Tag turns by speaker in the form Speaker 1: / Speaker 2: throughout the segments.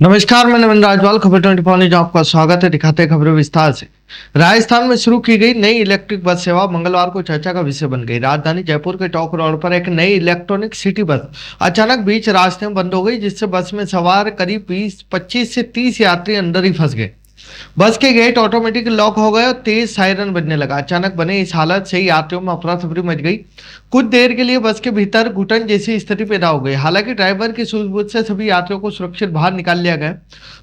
Speaker 1: नमस्कार, मैं नवीन राजवाल। खबर 24 न्यूज आपका स्वागत है। दिखाते हैं खबरें विस्तार से। राजस्थान में शुरू की गई नई इलेक्ट्रिक बस सेवा मंगलवार को चर्चा का विषय बन गई। राजधानी जयपुर के टोंक रोड पर एक नई इलेक्ट्रॉनिक सिटी बस अचानक बीच रास्ते में बंद हो गई, जिससे बस में सवार करीब 25 से 30 यात्री अंदर ही फंस गए। बस के गेट ऑटोमेटिक लॉक हो गए और तेज सायरन बजने लगा। अचानक बने इस हालत से यात्रियों में अफरा तफरी मच गई। कुछ देर के लिए बस के भीतर घुटन जैसी स्थिति पैदा हो गई। हालांकि ड्राइवर की सूझबूझ से सभी यात्रियों को सुरक्षित बाहर निकाल लिया गया।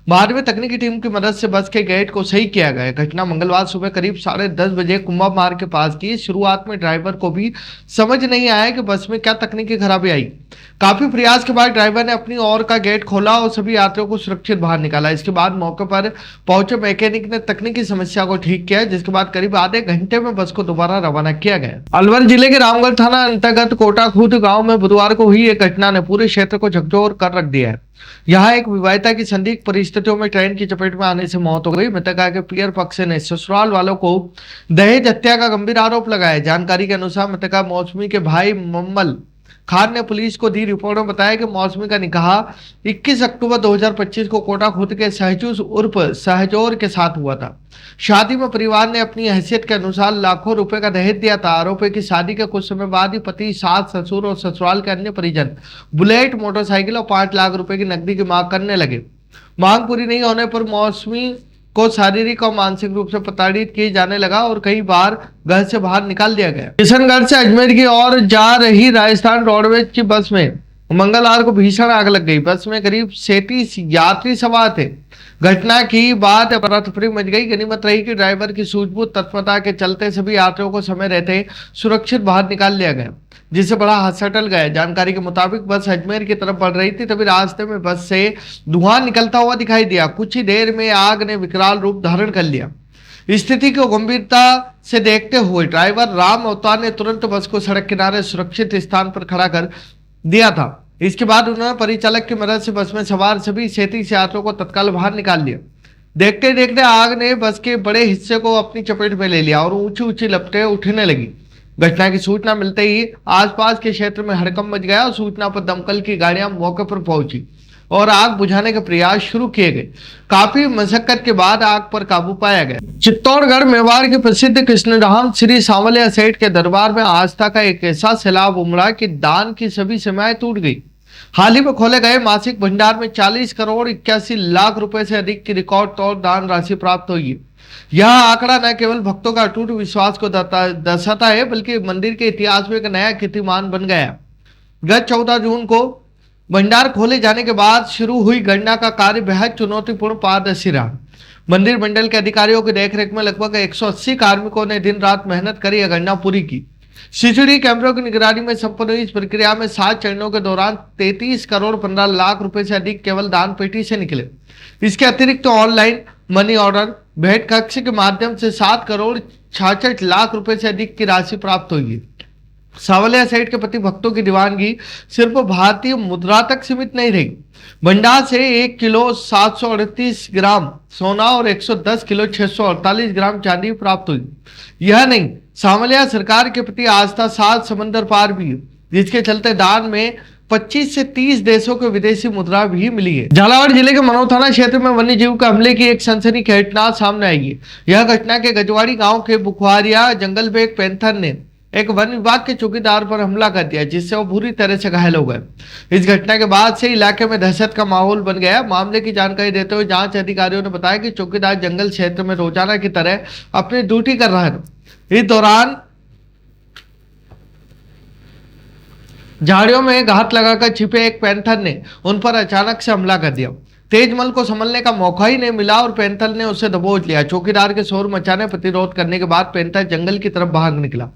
Speaker 1: बाद में तकनीकी टीम की मदद से बस के गेट को सही किया गया। घटना मंगलवार सुबह करीब 10:30 बजे कुंभा मार्ग के पास की। शुरुआत में ड्राइवर को भी समझ नहीं आया कि बस में क्या तकनीकी खराबी आई। काफी प्रयास के बाद ड्राइवर ने अपनी ओर का गेट खोला और सभी यात्रियों को सुरक्षित बाहर निकाला। इसके बाद मौके पर पहुंचे मैकेनिक ने तकनीकी समस्या को ठीक किया, जिसके बाद करीब आधे घंटे में बस को दोबारा रवाना किया गया। अलवर जिले के रामगढ़ थाना अंतर्गत कोटाखूद गांव में बुधवार को हुई एक घटना ने पूरे क्षेत्र को झकझोर कर रख दिया है। यहाँ एक विवाहिता की संदिग्ध परिस्थितियों में ट्रेन की चपेट में आने से मौत हो गई। मृतका के पियर पक्ष ने ससुराल वालों को दहेज हत्या का गंभीर आरोप लगाया। जानकारी के अनुसार मृतका मौसमी के भाई मम्मल खान ने पुलिस को दी रिपोर्ट में बताया कि मौसमी का निकाह 21 अक्टूबर 2025 को कोटाखूद के सहजूस उर्फ सहजोर के साथ हुआ था। शादी में परिवार ने अपनी हैसियत के अनुसार लाखों रुपए का दहेज दिया था। आरोप है कि शादी के कुछ समय बाद ही पति, सास, ससुर और ससुराल के अन्य परिजन बुलेट, मोटरसाइकिल और 5 लाख रुपए की नकदी की मांग करने लगे। मांग पूरी नहीं होने पर मौसमी को शारीरिक और मानसिक रूप से प्रताड़ित किए जाने लगा और कई बार घर से बाहर निकाल दिया गया। किशनगढ़ से अजमेर की ओर जा रही राजस्थान रोडवेज की बस में मंगलवार को भीषण आग लग गई। बस में करीब 37 यात्री सवार थे। घटना की बाद अफरा-तफरी मच गई। गनीमत रही कि ड्राइवर की सूझबूझ तत्परता के चलते सभी यात्रियों को समय रहते सुरक्षित बाहर निकाल लिया गया, जिससे बड़ा हादसा टल गया। जानकारी के मुताबिक बस अजमेर की तरफ बढ़ रही थी, तभी रास्ते में बस से धुआं निकलता हुआ दिखाई दिया। कुछ ही देर में आग ने विकराल रूप धारण कर लिया। स्थिति को गंभीरता से देखते हुए ड्राइवर राम अवतार ने तुरंत बस को सड़क किनारे सुरक्षित स्थान पर खड़ा कर दिया था। इसके बाद उन्होंने परिचालक की मदद से बस में सवार सभी 37 यात्रियों को तत्काल बाहर निकाल लिया। देखते देखते आग ने बस के बड़े हिस्से को अपनी चपेट में ले लिया और ऊंची ऊंची लपटें उठने लगी। घटना की सूचना मिलते ही आसपास के क्षेत्र में हड़कंप मच गया और सूचना पर दमकल की गाड़ियां मौके पर पहुंची और आग बुझाने के प्रयास शुरू किए गए। काफी मशक्कत के बाद आग पर काबू पाया गया। चित्तौड़गढ़ मेवाड़ के प्रसिद्ध कृष्णधाम श्री सांवलिया सेठ के दरबार में आस्था का एक ऐसा सैलाब उमड़ा कि दान की सभी सीमाएं टूट गई। हाल ही में खोले गए मासिक भंडार में 40 करोड़ 81 लाख रुपए से अधिक की रिकॉर्ड तौर दान राशि प्राप्त हुई है। यह आंकड़ा न केवल भक्तों का अटूट विश्वास को दर्शाता है, बल्कि मंदिर के इतिहास में एक नया कीर्तिमान बन गया। गत 14 जून को भंडार खोले जाने के बाद शुरू हुई गणना का कार्य बेहद चुनौतीपूर्ण पारदर्शी रहा। मंदिर मंडल के अधिकारियों की देखरेख में लगभग 180 कार्मिकों ने दिन रात मेहनत कर यह गणना पूरी की। सीसीटीवी कैमरों की निगरानी में संपन्न हुई इस प्रक्रिया में 7 चरणों के दौरान 33 करोड़ 15 लाख रुपए से अधिक केवल दान पेटी से निकले। इसके अतिरिक्त ऑनलाइन मनी ऑर्डर भेंट कक्ष के माध्यम से 7 करोड़ 66 लाख रुपए से अधिक की राशि प्राप्त हुई। सांवलिया सेठ के प्रति भक्तों की दीवानगी सिर्फ भारतीय मुद्रा तक सीमित नहीं रही। भंडार से 1 किलो 738 ग्राम सोना और 110 किलो 648 ग्राम चांदी प्राप्त हुई। यह नहीं, सांवलिया सरकार के प्रति आस्था 7 समंदर पार भी है, जिसके चलते दान में 25 से 30 देशों के विदेशी मुद्रा भी मिली है। झालावाड़ जिले के मनोर थाना क्षेत्र में वन्य जीव के हमले की एक सनसनीखेज घटना सामने आई है। यह घटना के गजवाड़ी गांव के बुखवारिया जंगल में एक पैंथर ने एक वन विभाग के चौकीदार पर हमला कर दिया, जिससे वो बुरी तरह से घायल हो गए। इस घटना के बाद से इलाके में दहशत का माहौल बन गया। मामले की जानकारी देते हुए जांच अधिकारियों ने बताया कि चौकीदार जंगल क्षेत्र में रोजाना की तरह अपनी ड्यूटी कर रहा था। इस दौरान झाड़ियों में घात लगाकर छिपे एक पैंथर ने उन पर अचानक से हमला कर दिया। तेजमल को संभलने का मौका ही नहीं मिला और पैंथर ने उसे दबोच लिया। चौकीदार के शोर मचाने प्रतिरोध करने के बाद पैंथर जंगल की तरफ भाग निकला,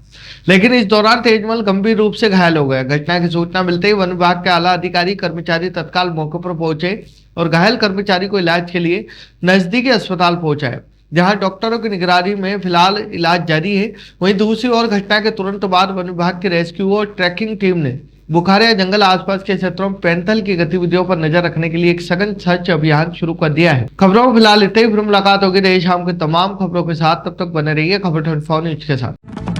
Speaker 1: लेकिन इस दौरान तेजमल गंभीर रूप से घायल हो गया। घटना की सूचना मिलते ही वन विभाग के आला अधिकारी कर्मचारी तत्काल मौके पर पहुंचे और घायल कर्मचारी को इलाज के लिए नजदीकी अस्पताल पहुंचाया, जहां डॉक्टरों की निगरानी में फिलहाल इलाज जारी है। वहीं दूसरी ओर घटना के तुरंत बाद वन विभाग की रेस्क्यू और ट्रैकिंग टीम ने बुखारिया जंगल आसपास के क्षेत्रों में पैंथर की गतिविधियों पर नजर रखने के लिए एक सघन सर्च अभियान शुरू कर दिया है। खबरों में फिलहाल इतने ही। फिर मुलाकात होगी देर शाम की तमाम खबरों के साथ। तब तक बने रहिए खबर 24 न्यूज के साथ।